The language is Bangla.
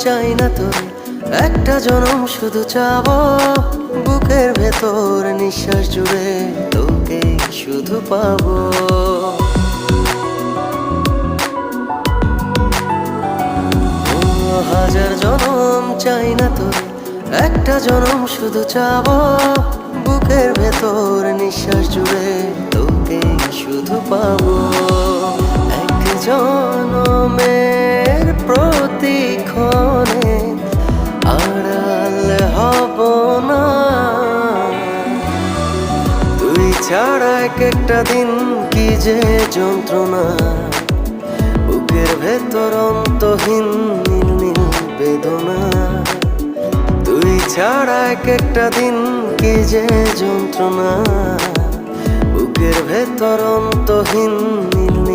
চাই না তোর, একটা জনম শুধু চাবো। বুকের ভেতর নিঃশ্বাস জুড়ে তোকে শুধু পাবো। হাজার জনম চাই না তোর, একটা জনম শুধু চাবো। বুকের ভেতর নিঃশ্বাস জুড়ে তোকে শুধু পাবো। এক জনমের প্রতিক্ষণে আড়াল হব না। তুই ছাড়া এক একটা দিন কি যে যন্ত্রণা। বুকের ভেতর অন্তহীন নীল নীল বেদনা। তুই ছাড়া এক একটা দিন কি যে যন্ত্রণা। বুকের ভেতর অন্তহীন নীল নীল